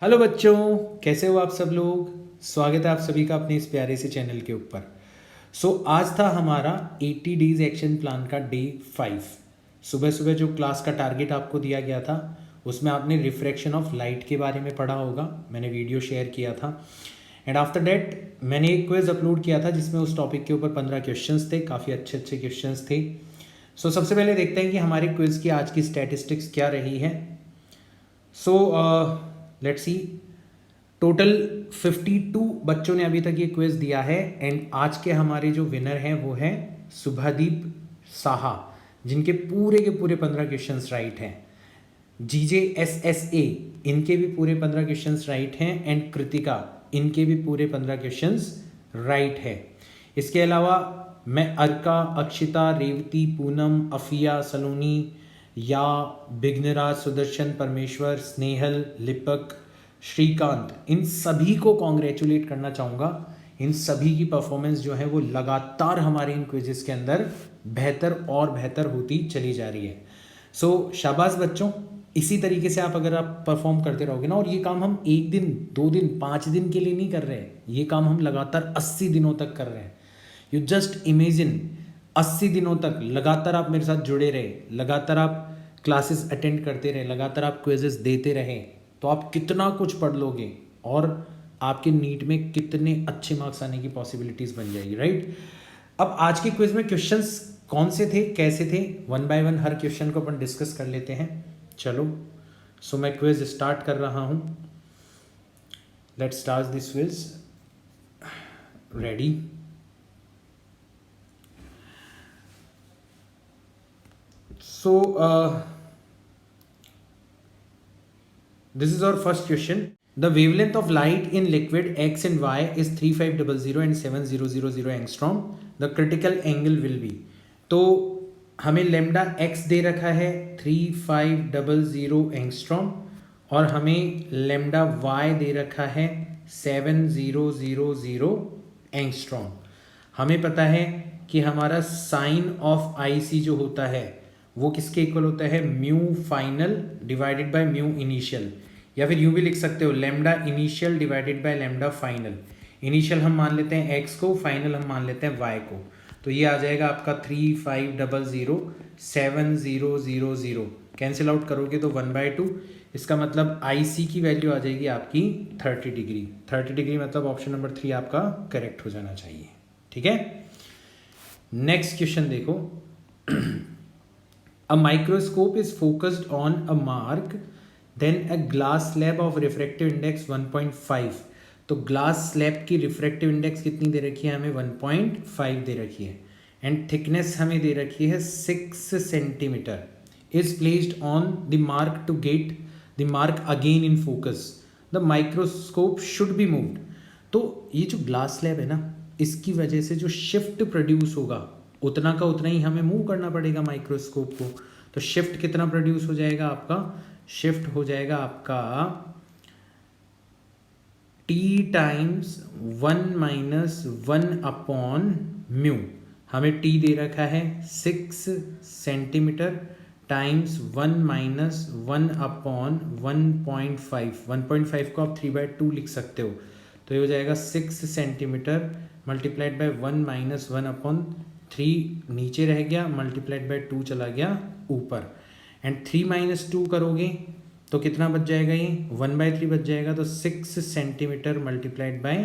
Hello बच्चों, कैसे हो आप सब लोग। स्वागत है आप सभी का अपने इस प्यारे से चैनल के ऊपर। आज था हमारा 80 डेज एक्शन प्लान का डे 5। सुबह सुबह जो क्लास का टारगेट आपको दिया गया था उसमें आपने रिफ्रैक्शन ऑफ लाइट के बारे में पढ़ा होगा। मैंने वीडियो शेयर किया था एंड आफ्टर दैट मैंने एक क्विज अपलोड किया था जिसमें उस टॉपिक के ऊपर 15 क्वेश्चंस थे। काफ़ी अच्छे अच्छे क्वेश्चंस थे। सबसे पहले देखते हैं कि हमारे क्विज की आज की स्टैटिस्टिक्स क्या रही है। लेट्स सी, टोटल 52 बच्चों ने अभी तक ये क्विज दिया है एंड आज के हमारे जो विनर हैं वो हैं शुभदीप साहा, जिनके पूरे के पूरे 15 क्वेश्चंस राइट हैं। GJSSA इनके भी पूरे 15 क्वेश्चंस राइट हैं एंड कृतिका इनके भी पूरे 15 क्वेश्चंस राइट है। इसके अलावा मैं अर्का, अक्षिता, रेवती, पूनम, अफिया, सलोनी, या बिघ्नराज, सुदर्शन, परमेश्वर, स्नेहल, लिपक, श्रीकांत, इन सभी को कॉन्ग्रेचुलेट करना चाहूँगा। इन सभी की परफॉर्मेंस जो है वो लगातार हमारे इन क्विजेस के अंदर बेहतर और बेहतर होती चली जा रही है। शाबाश बच्चों, इसी तरीके से अगर आप परफॉर्म करते रहोगे ना, और ये काम हम 1 दिन 2 दिन 5 दिन के लिए नहीं कर रहे हैं, ये काम हम लगातार 80 दिनों तक कर रहे हैं। यू जस्ट इमेजिन, 80 दिनों तक लगातार आप मेरे साथ जुड़े रहे, लगातार आप क्लासेस अटेंड करते रहे, लगातार आप क्विजेस देते रहे, तो आप कितना कुछ पढ़ लोगे और आपके नीट में कितने अच्छे मार्क्स आने की पॉसिबिलिटीज़ बन जाएगी, राइट। अब आज के क्विज में क्वेश्चंस कौन से थे, कैसे थे, one by one her question को अपन डिस्कस कर लेते हैं। चलो, मैं क्विज स्टार्ट कर रहा हूँ। Let's start this quiz. Ready. This is our first question. The wavelength of light in liquid X and Y is 3500 and 7000 angstrom. The critical angle will be. तो हमें लेमडा x दे रखा है 3500 angstrom और हमें lambda y दे रखा है 7000 angstrom. हमें पता है कि हमारा साइन ऑफ IC जो होता है वो किसके इक्वल होता है, mu final divided by mu initial, या फिर यूँ भी लिख सकते हो lambda initial divided by lambda final. Initial हम मान लेते हैं x को, फाइनल हम मान लेते हैं y को। तो ये आ जाएगा आपका 3500 7000। कैंसिल आउट करोगे तो 1/2। इसका मतलब IC की वैल्यू आ जाएगी आपकी 30 डिग्री। 30 डिग्री मतलब ऑप्शन नंबर 3 आपका करेक्ट हो जाना चाहिए, ठीक है। नेक्स्ट क्वेश्चन देखो। A microscope is focused on a mark, then a glass slab of refractive index 1.5। तो ग्लास स्लैब की रिफ्रैक्टिव इंडेक्स कितनी दे रखी है हमें, 1.5 दे रखी है एंड थिकनेस हमें दे रखी है 6 centimetre. Is placed on the mark to get the mark again in focus. The microscope should be moved. तो ये जो ग्लास स्लैब है ना, इसकी वजह से जो शिफ्ट प्रोड्यूस होगा उतना का उतना ही हमें मूव करना पड़ेगा माइक्रोस्कोप को। तो शिफ्ट कितना प्रोड्यूस हो जाएगा आपका, शिफ्ट हो जाएगा आपका T टाइम्स 1 - 1 अपॉन म्यू। हमें T दे रखा है 6 सेंटीमीटर टाइम्स 1 - 1 अपॉन 1.5। 1.5 को आप 3/2 लिख सकते हो। तो ये हो जाएगा 6 सेंटीमीटर मल्टीप्लाइड बाय 1 - 1 अपॉन 3 नीचे रह गया, मल्टीप्लाइड बाय 2 चला गया ऊपर, एंड 3 - 2 करोगे तो कितना बच जाएगा, ये 1/3 बच जाएगा। तो 6 सेंटीमीटर मल्टीप्लाइड बाय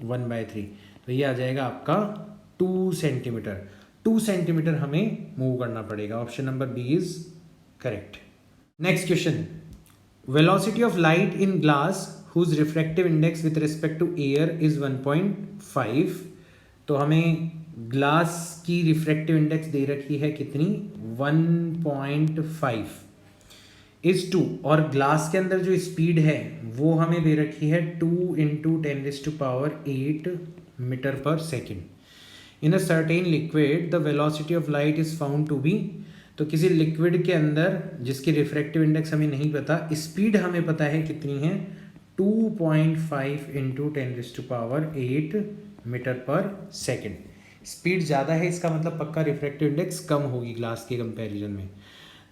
1/3, तो ये आ जाएगा आपका 2 सेंटीमीटर। 2 सेंटीमीटर हमें मूव करना पड़ेगा। Option number B is correct. Next question. Velocity of light in glass whose refractive index with respect to air is 1.5। तो हमें ग्लास की रिफ्रैक्टिव इंडेक्स दे रखी है कितनी, 1.5 इज 2, और ग्लास के अंदर जो स्पीड है वो हमें दे रखी है 2 × 10⁸ मीटर पर second. In a certain liquid the velocity of light is found to be. तो किसी लिक्विड के अंदर जिसकी रिफ्रैक्टिव इंडेक्स हमें नहीं पता, स्पीड हमें पता है कितनी है, 2.5 × 10⁸ मीटर पर सेकेंड। स्पीड ज़्यादा है, इसका मतलब पक्का रिफ्रैक्टिव इंडेक्स कम होगी ग्लास के कंपैरिजन में।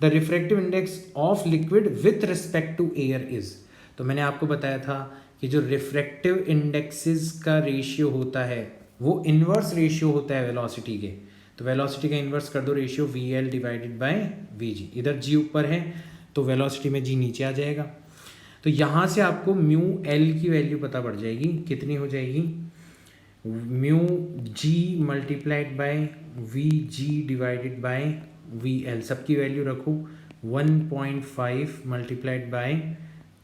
The refractive index of liquid with respect to air is. तो मैंने आपको बताया था कि जो रिफ्रैक्टिव इंडेक्सेस का रेशियो होता है वो इन्वर्स रेशियो होता है वेलोसिटी के। तो वेलोसिटी का इन्वर्स कर दो ratio V L divided by v जी। इधर जी ऊपर है तो वेलोसिटी में जी नीचे आ जाएगा। तो यहाँ से आपको म्यू एल की वैल्यू पता पड़ जाएगी, कितनी हो जाएगी, mu g multiplied by v g divided by v l. सबकी वैल्यू रखो 1.5 multiplied by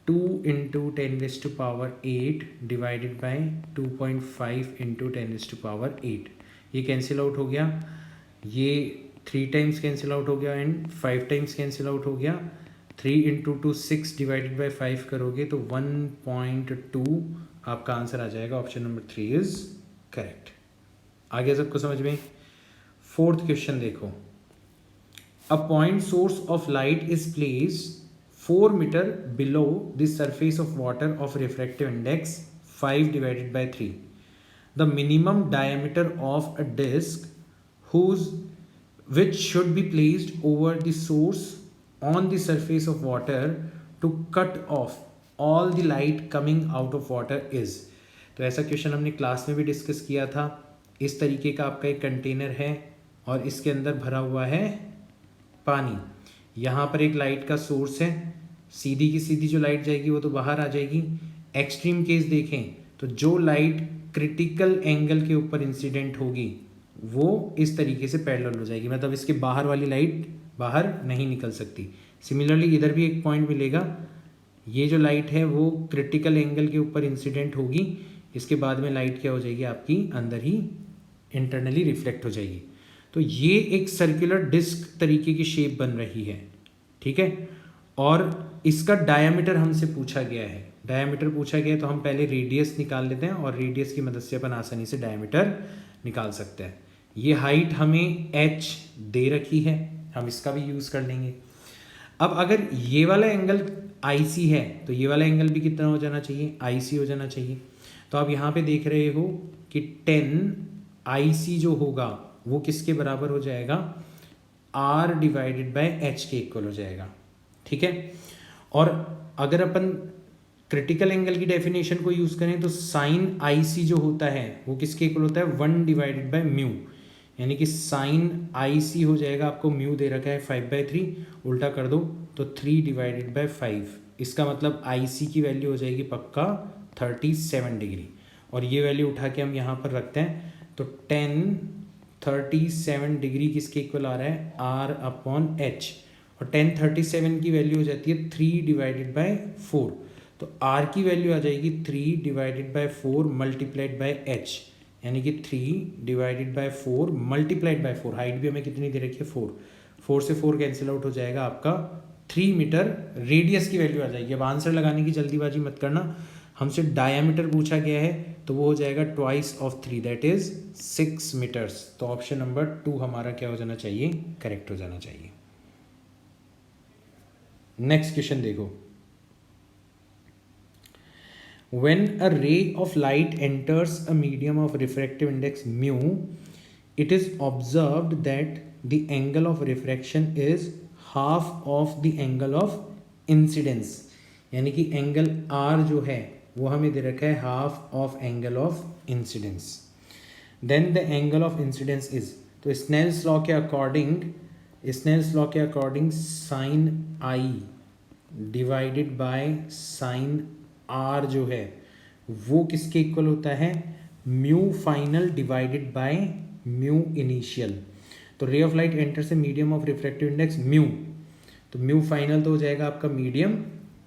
2 into 10⁻8 divided by 2.5 into 10⁻8। ये कैंसिल आउट हो गया, ये 3 टाइम्स कैंसिल आउट हो गया एंड 5 टाइम्स कैंसिल आउट हो गया। 3 इंटू 2 6 डिवाइडेड बाई 5 करोगे तो 1.2 आपका आंसर आ जाएगा। Option number 3 is correct. आगे सबको समझ में। फोर्थ क्वेश्चन देखो, a point source of light is placed 4 metre below the surface of water of refractive index 5 divided by 3। The minimum diameter of a disc which should be placed over the source on the surface of water to cut off all the light coming out of water is। तो ऐसा question हमने class में भी discuss किया था। इस तरीके का आपका एक कंटेनर है और इसके अंदर भरा हुआ है पानी। यहाँ पर एक लाइट का सोर्स है, सीधी की सीधी जो लाइट जाएगी वो तो बाहर आ जाएगी। एक्सट्रीम केस देखें तो जो लाइट क्रिटिकल एंगल के ऊपर इंसिडेंट होगी वो इस तरीके से पैरेलल हो जाएगी, मतलब इसके बाहर वाली लाइट बाहर नहीं निकल सकती। सिमिलरली इधर भी एक पॉइंट मिलेगा, ये जो लाइट है वो क्रिटिकल एंगल के ऊपर इंसिडेंट होगी, इसके बाद में लाइट क्या हो जाएगी आपकी अंदर ही इंटरनली रिफ्लेक्ट हो जाएगी। तो ये एक सर्कुलर डिस्क तरीके की शेप बन रही है, ठीक है। और इसका डायामीटर हमसे पूछा गया है, डायामीटर पूछा गया है तो हम पहले रेडियस निकाल लेते हैं और रेडियस की मदद से अपन आसानी से डायामीटर निकाल सकते हैं। ये हाइट हमें h दे रखी है, हम इसका भी यूज़ कर लेंगे। अब अगर ये वाला एंगल IC है तो ये वाला एंगल भी कितना हो जाना चाहिए, IC हो जाना चाहिए। तो आप यहाँ पे देख रहे हो कि 10 IC जो होगा वो किसके बराबर हो जाएगा, R डिवाइडेड बाय H के इक्वल हो जाएगा, ठीक है। और अगर अपन क्रिटिकल एंगल की डेफिनेशन को यूज़ करें तो साइन IC जो होता है वो किसके इक्वल होता है, 1 डिवाइडेड बाय म्यू, यानी कि साइन IC हो जाएगा, आपको म्यू दे रखा है 5/3, उल्टा कर दो तो 3 डिवाइडेड बाय 5। इसका मतलब IC की वैल्यू हो जाएगी पक्का 37 डिग्री। और ये वैल्यू उठा के हम यहाँ पर रखते हैं तो 10 37 डिग्री किसके इक्वल आ रहा है, R/H। और 10 37 की वैल्यू हो जाती है 3 डिवाइडेड बाय 4, तो R की वैल्यू आ जाएगी 3 divided bye 4 multiplied by H, यानी कि 3 divided bye 4 multiplied by 4। Height भी हमें कितनी दे रखी है, 4 से 4 कैंसिल आउट हो जाएगा, आपका 3 मीटर रेडियस की वैल्यू आ जाएगी। अब आंसर लगाने की जल्दीबाजी मत करना, हमसे डायमीटर पूछा गया है तो वो हो जाएगा 2 of 3 दैट इज 6 मीटर्स। तो ऑप्शन नंबर 2 हमारा क्या हो जाना चाहिए, करेक्ट हो जाना चाहिए। नेक्स्ट क्वेश्चन देखो, when a ray of light enters a medium of refractive index mu, it is observed that the angle of refraction is half of the angle of incidence, यानी कि एंगल R जो है वो हमें दे रखा है half of angle of incidence. Then the angle of incidence is, तो स्नेल्स लॉ के according sine I divided by sine R जो है वो किसके इक्वल होता है, mu final divided by mu initial. तो रे ऑफ लाइट एंटर से medium of refractive index mu, तो म्यू फाइनल तो हो जाएगा आपका मीडियम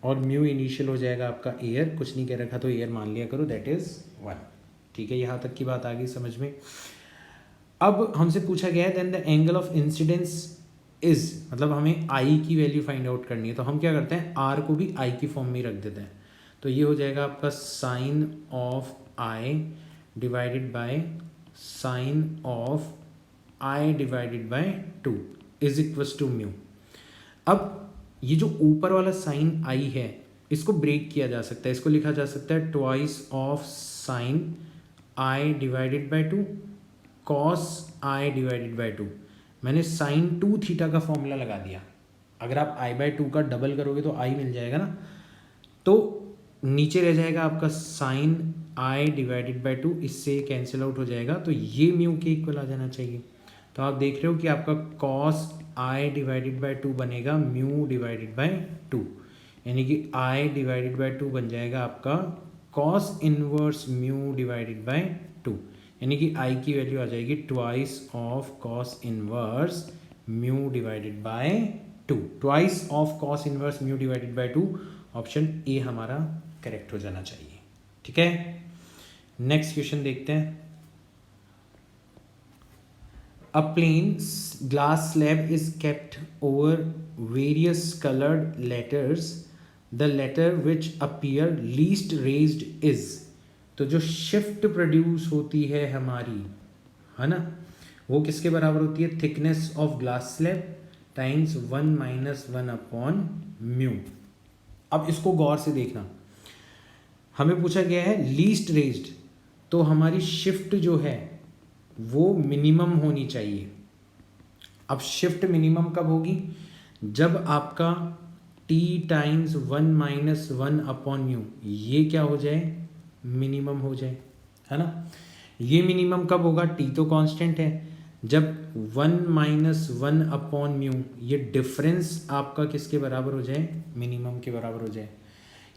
और म्यू इनिशियल हो जाएगा आपका एयर, कुछ नहीं कह रखा तो एयर मान लिया करो, दैट इज 1, ठीक है। यहाँ तक की बात आ गई समझ में। अब हमसे पूछा गया है then the angle of incidence is, मतलब हमें आई की वैल्यू फाइंड आउट करनी है, तो हम क्या करते हैं आर को भी आई की फॉर्म में रख देते हैं। तो ये हो जाएगा आपका sine of I divided by sine of I divided by 2 is equals to mu. अब ये जो ऊपर वाला साइन आई है इसको ब्रेक किया जा सकता है, इसको लिखा जा सकता है twice of sine I divided by 2 cos I divided by 2। मैंने साइन 2 थीटा का फॉर्मूला लगा दिया, अगर आप आई बाय 2 का डबल करोगे तो आई मिल जाएगा ना। तो नीचे रह जाएगा आपका साइन आई डिवाइडेड बाय 2, इससे कैंसिल आउट हो जाएगा, तो ये म्यू के इक्वल आ जाना चाहिए। तो आप देख रहे हो कि आपका कॉस आई डिवाइडेड बाय 2 बनेगा म्यू डिवाइडेड बाय 2, यानी कि आई डिवाइडेड बाय 2 बन जाएगा आपका cos inverse mu divided by 2, यानी कि आई की वैल्यू आ जाएगी twice of cos inverse mu divided by 2, twice of cos inverse mu divided by 2, option A हमारा करेक्ट हो जाना चाहिए। ठीक है, नेक्स्ट क्वेश्चन देखते हैं। A plain glass slab is kept over various colored letters. The letter which appear least raised is, तो जो शिफ्ट प्रोड्यूस होती है हमारी, है ना, वो किसके बराबर होती है? Thickness of glass slab times 1 minus 1 upon mu. अब इसको गौर से देखना, हमें पूछा गया है लीस्ट रेज्ड, तो हमारी शिफ्ट जो है वो मिनिमम होनी चाहिए। अब शिफ्ट मिनिमम कब होगी? जब आपका t times 1 minus 1 upon mu ये क्या हो जाए? मिनिमम हो जाए, है ना। ये मिनिमम कब होगा? t तो कांस्टेंट है, जब 1 माइनस 1 अपॉन म्यू ये डिफरेंस आपका किसके बराबर हो जाए? मिनिमम के बराबर हो जाए।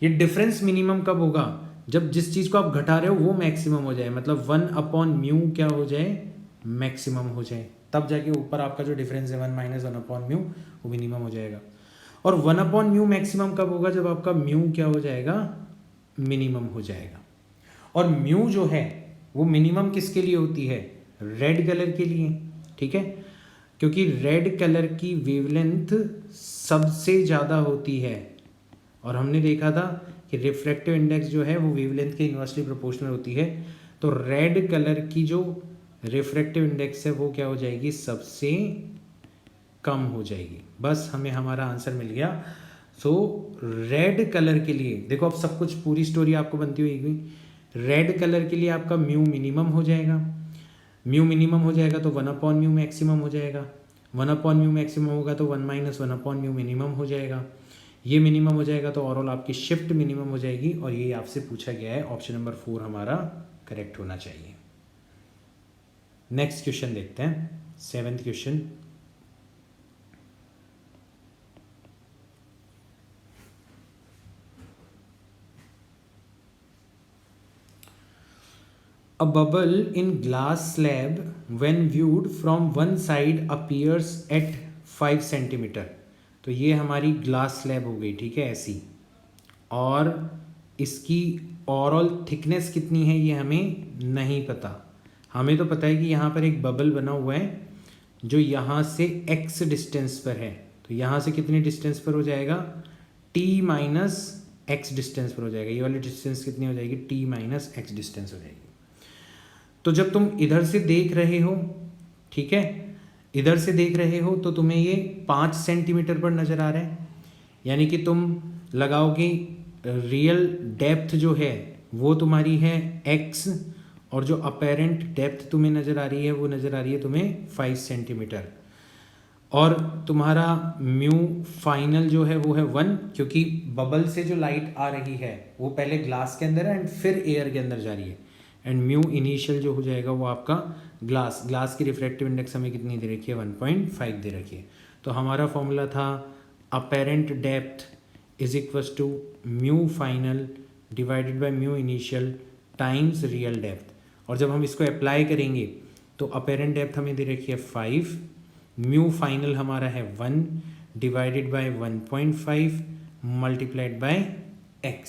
ये डिफरेंस मिनिमम कब होगा? जब जिस चीज़ को आप घटा रहे हो वो मैक्सिमम हो जाए, मतलब 1 अपॉन म्यू क्या हो जाए? मैक्सिमम हो जाए, तब जाके ऊपर आपका जो डिफरेंस है 1 माइनस 1 अपॉन म्यू वो मिनिमम हो जाएगा। और 1 अपॉन म्यू मैक्सिमम कब होगा? जब आपका म्यू क्या हो जाएगा? मिनिमम हो जाएगा। और म्यू जो है वो मिनिमम किसके लिए होती है? रेड कलर के लिए, ठीक है, क्योंकि रेड कलर की वेवलेंथ सबसे ज़्यादा होती है, और हमने देखा था कि रिफ्रैक्टिव इंडेक्स जो है वो वेवलेंथ के इन्वर्सली प्रोपोर्शनल होती है। तो रेड कलर की जो रिफ्रैक्टिव इंडेक्स है वो क्या हो जाएगी? सबसे कम हो जाएगी। बस हमें हमारा आंसर मिल गया। सो रेड कलर के लिए देखो, अब सब कुछ पूरी स्टोरी आपको बनती हुई गई। रेड कलर के लिए आपका म्यू मिनिमम हो जाएगा, म्यू मिनिमम हो जाएगा तो 1 अपॉन म्यू मैक्सिमम हो जाएगा, 1 अपॉन म्यू मैक्सिमम होगा तो 1 माइनस 1 अपॉन म्यू मिनिमम हो जाएगा। ये मिनिमम हो जाएगा तो ओवरऑल आपकी शिफ्ट मिनिमम हो जाएगी, और ये आपसे पूछा गया है। ऑप्शन नंबर 4 हमारा करेक्ट होना चाहिए। नेक्स्ट क्वेश्चन देखते हैं, 7th question. A bubble in glass slab when viewed from one side appears at 5 centimetre. तो ये हमारी ग्लास स्लैब हो गई, ठीक है, ऐसी, और इसकी ओवरऑल थिकनेस कितनी है ये हमें नहीं पता। हमें तो पता है कि यहाँ पर एक बबल बना हुआ है जो यहाँ से x डिस्टेंस पर है, तो यहाँ से कितने डिस्टेंस पर हो जाएगा? t माइनस एक्स डिस्टेंस पर हो जाएगा। ये वाली डिस्टेंस कितनी हो जाएगी? t माइनस एक्स डिस्टेंस हो जाएगी। तो जब तुम इधर से देख रहे हो, ठीक है, इधर से देख रहे हो तो तुम्हें ये 5 सेंटीमीटर पर नज़र आ रहा है, यानी कि तुम लगाओगे रियल डेप्थ जो है वो तुम्हारी है x, और जो अपेरेंट डेप्थ तुम्हें नज़र आ रही है वो नज़र आ रही है तुम्हें 5 सेंटीमीटर, और तुम्हारा म्यू फाइनल जो है वो है 1, क्योंकि बबल से जो लाइट आ रही है वो पहले ग्लास के अंदर है एंड फिर एयर के अंदर जा रही है, एंड म्यू इनिशियल जो हो जाएगा वो आपका ग्लास की रिफ्रैक्टिव इंडेक्स हमें कितनी दे रखी है? 1.5 दे रखी है। तो हमारा फॉर्मूला था apparent depth is equals to mu final divided by mu initial times real depth, और जब हम इसको अप्लाई करेंगे तो अपेरेंट डेप्थ हमें दे रखी है 5, म्यू फाइनल हमारा है 1 divided by 1.5 multiplied bye x,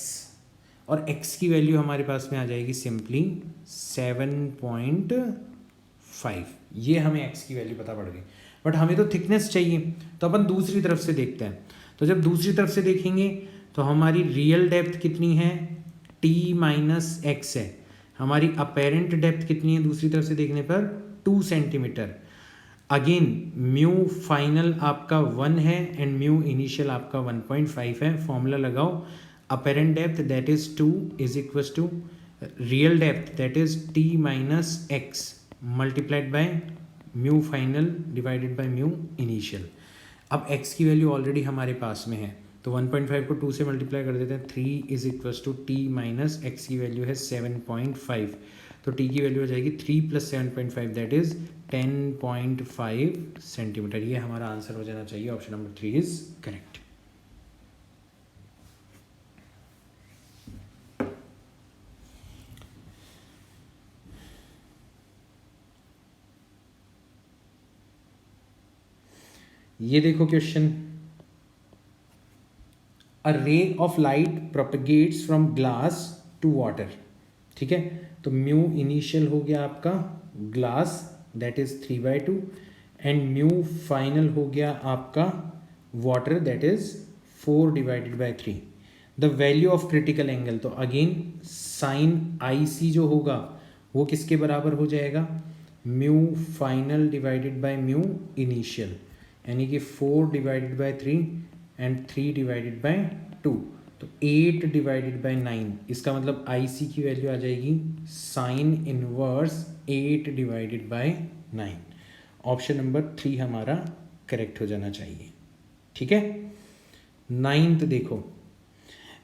और x की वैल्यू हमारे पास में आ जाएगी सिंपली 7.5। ये हमें x की वैल्यू पता पड़ गई, बट हमें तो थिकनेस चाहिए, तो अपन दूसरी तरफ से देखते हैं। तो जब दूसरी तरफ से देखेंगे तो हमारी रियल डेप्थ कितनी है? t माइनस एक्स है। हमारी अपेरेंट डेप्थ कितनी है दूसरी तरफ से देखने पर? 2 सेंटीमीटर। अगेन म्यू फाइनल आपका 1 है एंड म्यू इनिशियल आपका 1.5 है। फॉर्मूला लगाओ, apparent depth that is 2 is equals to real depth that is t minus x multiplied by mu final divided by mu initial. अब x की value already हमारे पास में है, तो 1.5 को 2 से मल्टीप्लाई कर देते हैं, 3 is equals to t minus x की वैल्यू है 7.5, तो टी की वैल्यू हो जाएगी 3 + 7.5 दैट इज 10.5 सेंटीमीटर। ये हमारा आंसर हो जाना चाहिए, ऑप्शन नंबर 3 इज करेक्ट। ये देखो question, a ray of light propagates from glass to water, ठीक है, तो म्यू इनिशियल हो गया आपका glass that is 3/2 and mu final हो गया आपका water that is 4/3। The value of critical angle, तो अगेन साइन आई सी जो होगा वो किसके बराबर हो जाएगा, mu final divided by mu initial, यानी कि 4/3 एंड 3/2, तो 8/9, इसका मतलब आई सी की वैल्यू आ जाएगी साइन इनवर्स 8/9। ऑप्शन नंबर 3 हमारा करेक्ट हो जाना चाहिए, ठीक है। 9th देखो,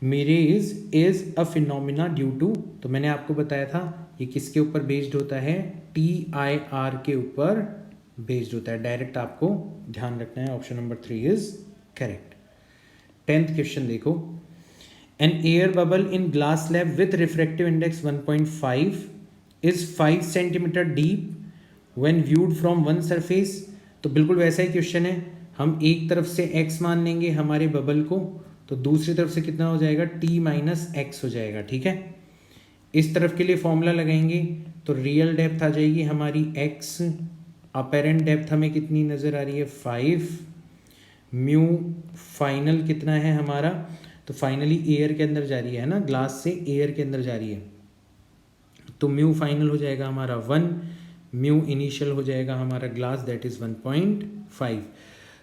mirage is a phenomena due to, तो मैंने आपको बताया था ये किसके ऊपर बेस्ड होता है, TIR के ऊपर बेस्ड होता है, डायरेक्ट आपको ध्यान रखना है, option number 3 is correct. 10th question देखो, an air bubble in glass slab with refractive index 1.5 is 5 centimetre deep when viewed from one surface, तो बिल्कुल वैसा ही क्वेश्चन है, हम एक तरफ से x मान लेंगे हमारे बबल को, तो दूसरी तरफ से कितना हो जाएगा, t माइनस एक्स हो जाएगा, ठीक है। इस तरफ के लिए फॉर्मूला लगाएंगे तो रियल डेप्थ आ जाएगी हमारी x, अपेरेंट डेप्थ हमें कितनी नज़र आ रही है 5, म्यू फाइनल कितना है हमारा, तो फाइनली एयर के अंदर जा रही है ना, ग्लास से एयर के अंदर जा रही है, तो म्यू फाइनल हो जाएगा हमारा 1, म्यू इनिशियल हो जाएगा हमारा ग्लास दैट इज 1.5,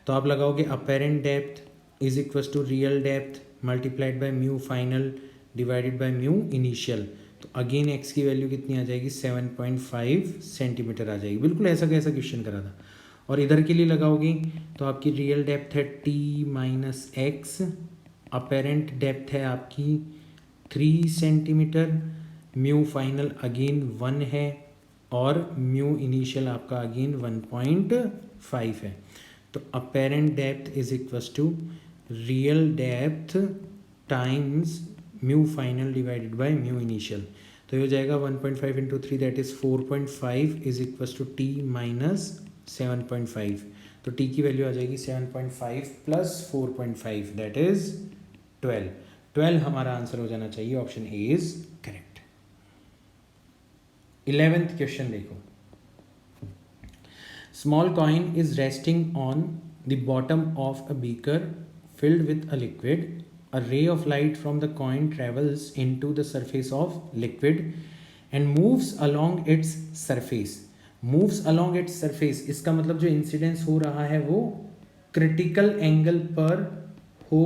तो आप लगाओगे apparent depth is equals to real depth multiplied by mu final divided by mu initial, तो अगेन एक्स की वैल्यू कितनी आ जाएगी 7.5 सेंटीमीटर आ जाएगी, बिल्कुल ऐसा कैसा क्वेश्चन करा था। और इधर के लिए लगाओगे तो आपकी रियल डेप्थ है t minus x, apparent depth है आपकी 3 सेंटीमीटर, म्यू फाइनल अगेन 1 है और म्यू इनिशियल आपका अगेन 1.5 है, तो apparent depth is equals to real depth times mu final divided by mu initial, तो ये हो जाएगा 1.5 into 3 that is 4.5 is equals to t minus 7.5, तो t की वैल्यू आ जाएगी 7.5 प्लस 4.5 दैट इज 12 हमारा आंसर हो जाना चाहिए, option A is correct. 11th question देखो, small coin is resting on the bottom of a beaker filled with a liquid. A ray of light from the coin travels into the surface of liquid and moves along its surface. Moves along its surface, इसका मतलब जो incidence हो रहा है वो critical angle पर हो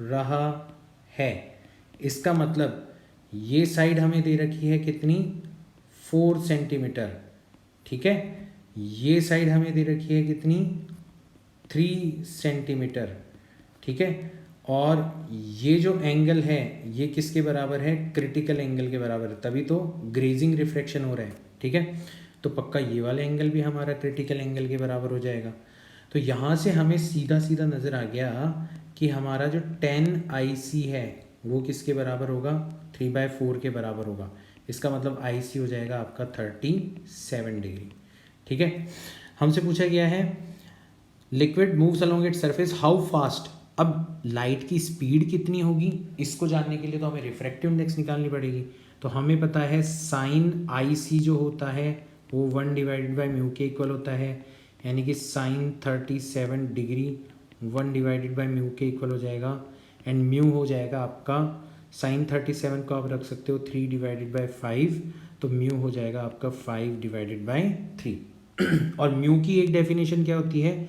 रहा है, इसका मतलब ये साइड हमें दे रखी है कितनी 4 सेंटीमीटर, ठीक है, ये साइड हमें दे रखी है कितनी 3 सेंटीमीटर, ठीक है, और ये जो एंगल है ये किसके बराबर है, क्रिटिकल एंगल के बराबर है, तभी तो ग्रेजिंग रिफ्रैक्शन हो रहा है, ठीक है, तो पक्का ये वाला एंगल भी हमारा क्रिटिकल एंगल के बराबर हो जाएगा। तो यहाँ से हमें सीधा सीधा नज़र आ गया कि हमारा जो 10 IC है वो किसके बराबर होगा, 3/4 के बराबर होगा, इसका मतलब IC हो जाएगा आपका 37 डिग्री, ठीक है। हमसे पूछा गया है liquid moves along its surface how fast, अब लाइट की स्पीड कितनी होगी इसको जानने के लिए तो हमें रिफ्रैक्टिव इंडेक्स निकालनी पड़ेगी, तो हमें पता है साइन IC जो होता है वो 1/μ के इक्वल होता है, यानी कि साइन 37 डिग्री 1/μ के इक्वल हो जाएगा, एंड म्यू हो जाएगा आपका साइन 37 को आप रख सकते हो 3/5, तो म्यू हो जाएगा आपका 5/3 और म्यू की एक डेफिनेशन क्या होती है,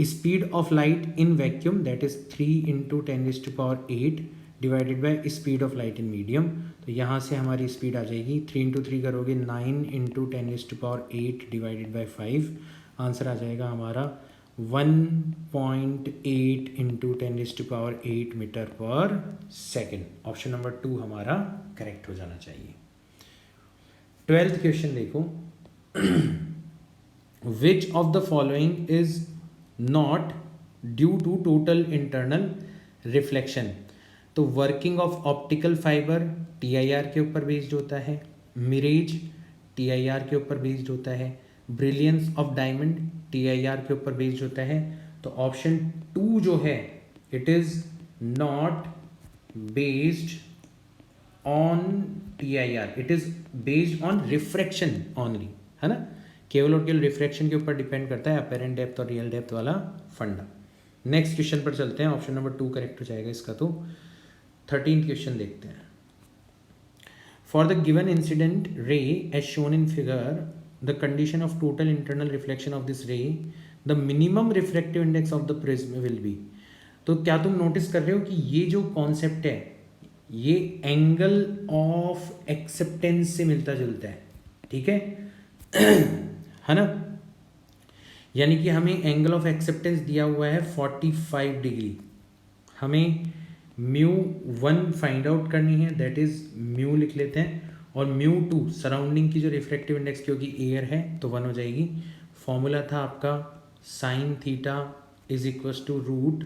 speed of light in vacuum that is 3 × 10⁸ divided by speed of light in medium, तो यहाँ से हमारी स्पीड आ जाएगी 3 × 3 करोगे 9 × 10⁸ डिवाइडेड बाय 5, आंसर आ जाएगा हमारा 1.8 इंटू 10⁸ मीटर पर सेकेंड। ऑप्शन नंबर 2 हमारा करेक्ट हो जाना चाहिए। 12th क्वेश्चन देखो, which of the following is not due to total internal reflection. तो working of optical fibre TIR के ऊपर बेस्ड होता है, मिरेज TIR के ऊपर बेस्ड होता है, ब्रिलियंस ऑफ डायमंड TIR के ऊपर बेस्ड होता है। तो ऑप्शन 2 जो है it is not based on TIR, it is based on refraction only, है ना, केवल और केवल रिफ्रैक्शन के ऊपर डिपेंड करता है, अपेरेंट डेप्थ और रियल डेप्थ वाला फंडा। नेक्स्ट क्वेश्चन पर चलते हैं, ऑप्शन नंबर 2 करेक्ट हो जाएगा इसका। तो 13th क्वेश्चन देखते हैं। For the given incident ray as shown in figure, the condition of total internal reflection of this ray, the minimum refractive index of the prism will be. तो क्या तुम notice कर रहे हो कि ये जो कॉन्सेप्ट है ये एंगल ऑफ एक्सेप्टेंस से मिलता जुलता है, ठीक है है ना। यानी कि हमें एंगल ऑफ एक्सेप्टेंस दिया हुआ है 45 डिग्री, हमें μ1 फाइंड आउट करनी है, दैट इज म्यू लिख लेते हैं, और μ2 सराउंडिंग की जो रिफ्रैक्टिव इंडेक्स क्योंकि एयर है तो 1 हो जाएगी। फॉर्मूला था आपका sin theta is equals to root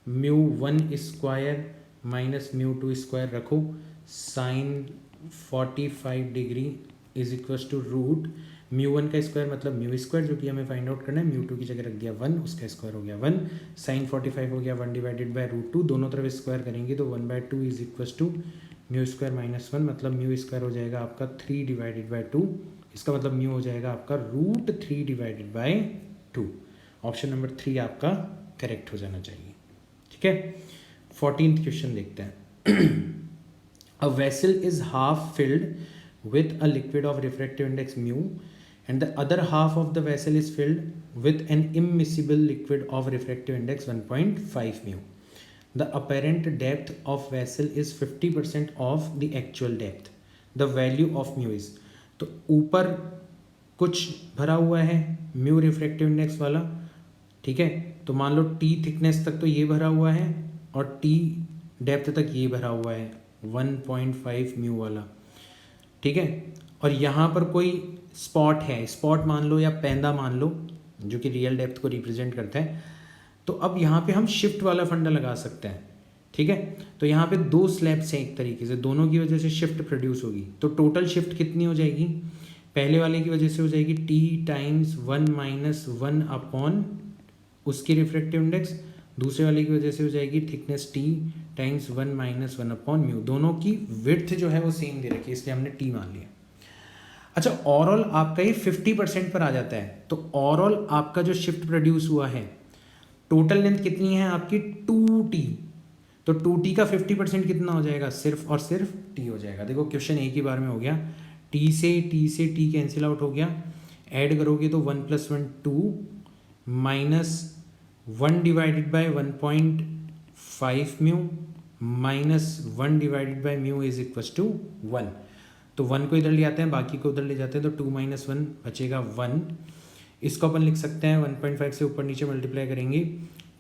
μ1 square minus μ2 square रखो, sin 45 degree is equals to root μ1 का स्क्वायर मतलब म्यू स्क्वायर जो कि हमें फाइंड आउट करना है, μ2 की जगह रख दिया 1, उसका स्क्वायर हो गया 1, sin 45 हो गया 1 डिवाइडेड बाय रूट 2, दोनों तरफ स्क्वायर करेंगे तो 1/2 is equals to mu square minus 1, मतलब म्यू स्क्वायर हो जाएगा आपका 3 डिवाइडेड बाय 2, इसका मतलब म्यू हो जाएगा आपका root 3 divided by 2। Option number 3 आपका करेक्ट हो जाना चाहिए, ठीक है। 14th क्वेश्चन देखते हैं। A vessel is half filled with a liquid of refractive index mu and the other half of the vessel is filled with an immiscible liquid of refractive index 1.5 mu. The apparent depth of vessel is 50% of the actual depth. The value of mu is, तो ऊपर कुछ भरा हुआ है mu refractive index वाला, ठीक है, तो मान लो T थिकनेस तक तो ये भरा हुआ है और T डेप्थ तक ये भरा हुआ है 1.5 म्यू वाला, ठीक है। और यहाँ पर कोई स्पॉट है, स्पॉट मान लो या पैंदा मान लो जो कि रियल डेप्थ को रिप्रेजेंट करता है, तो अब यहाँ पे हम शिफ्ट वाला फंडा लगा सकते हैं, ठीक है। तो यहाँ पे 2 स्लैब्स हैं एक तरीके से, दोनों की वजह से शिफ्ट प्रोड्यूस होगी, तो टोटल शिफ्ट कितनी हो जाएगी, पहले वाले की वजह से हो जाएगी T टाइम्स 1 माइनस 1 अपॉन उसकी रिफ्रैक्टिव इंडेक्स, दूसरे वाले की वजह से हो जाएगी thickness T times 1 minus 1 upon mu, दोनों की विड्थ जो है वो सेम दे रखी है इसलिए हमने T मान लिया। अच्छा, ओवरऑल आपका ये 50% पर आ जाता है, तो ओवरऑल आपका जो शिफ्ट प्रोड्यूस हुआ है टोटल लेंथ कितनी है आपकी 2T, तो 2T का 50% कितना हो जाएगा, सिर्फ और सिर्फ T हो जाएगा। देखो क्वेश्चन एक ही बार में हो गया, T से T कैंसिल आउट हो गया, ऐड करोगे तो 1 + 1 2 minus 1 divided by 1.5 mu minus 1 divided by mu is equals to 1, तो 1 को इधर ले आते हैं, बाकी को उधर ले जाते हैं, तो 2 - 1 बचेगा 1, इसको अपन लिख सकते हैं 1.5 से ऊपर नीचे मल्टीप्लाई करेंगे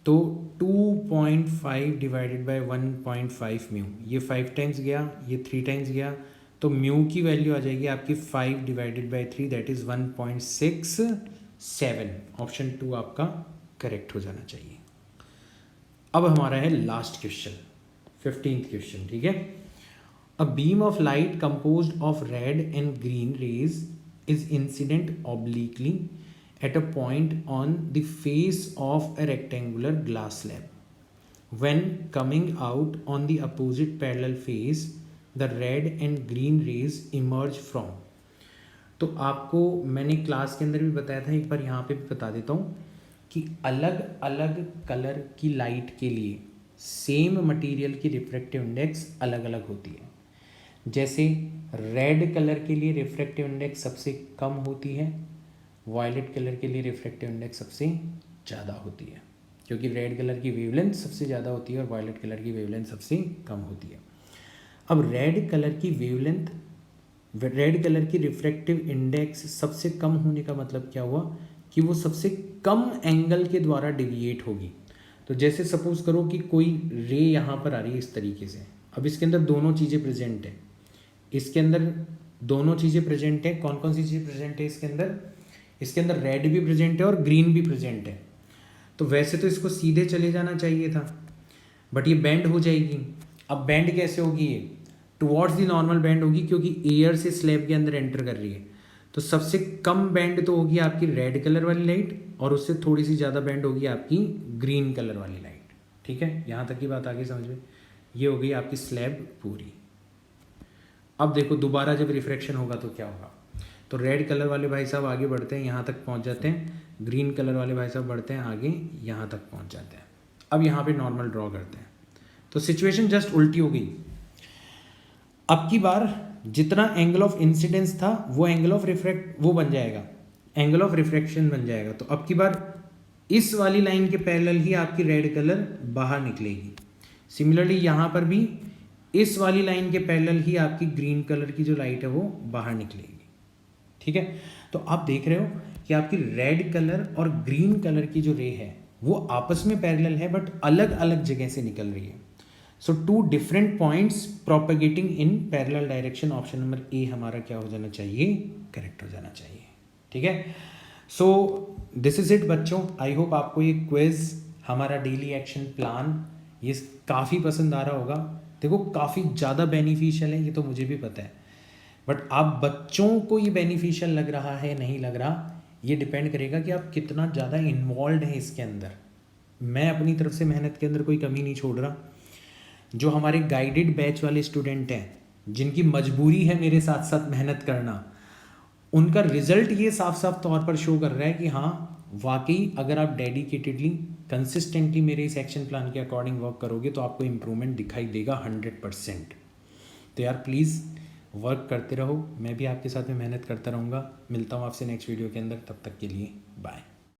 तो 2.5 डिवाइडेड बाय 1.5 म्यू, ये 5 टाइम्स गया, ये 3 टाइम्स गया, तो म्यू की वैल्यू आ जाएगी आपकी 5 divided by 3 that is 1.67। Option 2 आपका करेक्ट हो जाना चाहिए। अब हमारा है लास्ट क्वेश्चन 15th क्वेश्चन, ठीक है। A beam of light composed of red and green rays is incident obliquely at a point on the face of a rectangular glass slab. When coming out on the opposite parallel face the red and green rays emerge from. तो आपको मैंने class के अंदर भी बताया था, एक बार यहाँ पे भी बता देता हूँ कि अलग अलग कलर की लाइट के लिए सेम मटेरियल की रिफ्रैक्टिव इंडेक्स अलग अलग होती है। जैसे रेड कलर के लिए रिफ्रैक्टिव इंडेक्स सबसे कम होती है, वायलेट कलर के लिए रिफ्रैक्टिव इंडेक्स सबसे ज़्यादा होती है, क्योंकि रेड कलर की वेवलेंथ सबसे ज़्यादा होती है और वायलेट कलर की वेवलेंथ सबसे कम होती है। अब रेड कलर की रिफ्रैक्टिव इंडेक्स सबसे कम होने का मतलब क्या हुआ कि वो सबसे कम एंगल के द्वारा डिविएट होगी। तो जैसे सपोज करो कि कोई रे यहाँ पर आ रही है इस तरीके से, अब इसके अंदर दोनों चीज़ें प्रेजेंट है, इसके अंदर दोनों चीज़ें प्रेजेंट है। कौन कौन सी चीज़ प्रेजेंट है इसके अंदर? इसके अंदर रेड भी प्रेजेंट है और ग्रीन भी प्रेजेंट है। तो वैसे तो इसको सीधे चले जाना चाहिए था, बट ये बैंड हो जाएगी। अब बैंड कैसे होगी? ये टुवर्ड्स द नॉर्मल बैंड होगी, क्योंकि एयर से स्लैब के अंदर एंटर कर रही है। तो सबसे कम बैंड तो होगी आपकी रेड कलर वाली लाइट, और उससे थोड़ी सी ज़्यादा बैंड होगी आपकी ग्रीन कलर वाली लाइट। ठीक है, यहाँ तक की बात आगे समझ में? ये हो गई आपकी स्लैब पूरी। अब देखो दोबारा जब रिफ्रैक्शन होगा तो क्या होगा? तो रेड कलर वाले भाई साहब आगे बढ़ते हैं, यहाँ तक पहुँच जाते हैं, ग्रीन कलर वाले भाई साहब बढ़ते हैं आगे, यहाँ तक पहुँच जाते हैं। अब यहाँ पे नॉर्मल ड्रॉ करते हैं, तो सिचुएशन जस्ट उल्टी हो गई। अब की बार जितना एंगल ऑफ इंसिडेंस था वो एंगल ऑफ वो बन जाएगा, एंगल ऑफ रिफ्रैक्शन बन जाएगा। तो अब की बार इस वाली लाइन के पैरेलल ही आपकी रेड कलर बाहर निकलेगी। सिमिलरली यहाँ पर भी इस वाली लाइन के पैरेलल ही आपकी ग्रीन कलर की जो लाइट है वो बाहर निकलेगी। ठीक है, तो आप देख रहे हो कि आपकी रेड कलर और ग्रीन कलर की जो रे है वो आपस में पैरेलल है, बट अलग अलग जगह से निकल रही है। So two different points propagating in parallel direction. Option number A हमारा क्या हो जाना चाहिए? करेक्ट हो जाना चाहिए। ठीक है, सो दिस इज इट बच्चों। आई होप आपको ये क्विज, हमारा डेली एक्शन प्लान, ये काफ़ी पसंद आ रहा होगा। देखो काफ़ी ज़्यादा बेनिफिशियल है, ये तो मुझे भी पता है, बट आप बच्चों को ये बेनिफिशियल लग रहा है नहीं लग रहा, ये डिपेंड करेगा कि आप कितना ज़्यादा इन्वॉल्व हैं इसके अंदर। मैं अपनी तरफ से मेहनत के अंदर कोई कमी नहीं छोड़ रहा। जो हमारे गाइडेड बैच वाले स्टूडेंट हैं, जिनकी मजबूरी है मेरे साथ साथ मेहनत करना, उनका रिजल्ट ये साफ साफ तौर पर शो कर रहा है कि हाँ वाकई अगर आप डेडिकेटेडली कंसिस्टेंटली मेरे इस एक्शन प्लान के अकॉर्डिंग वर्क करोगे तो आपको इम्प्रूवमेंट दिखाई देगा 100%। तो यार प्लीज़ वर्क करते रहो, मैं भी आपके साथ में मेहनत करता रहूँगा। मिलता हूँ आपसे नेक्स्ट वीडियो के अंदर, तब तक के लिए बाय।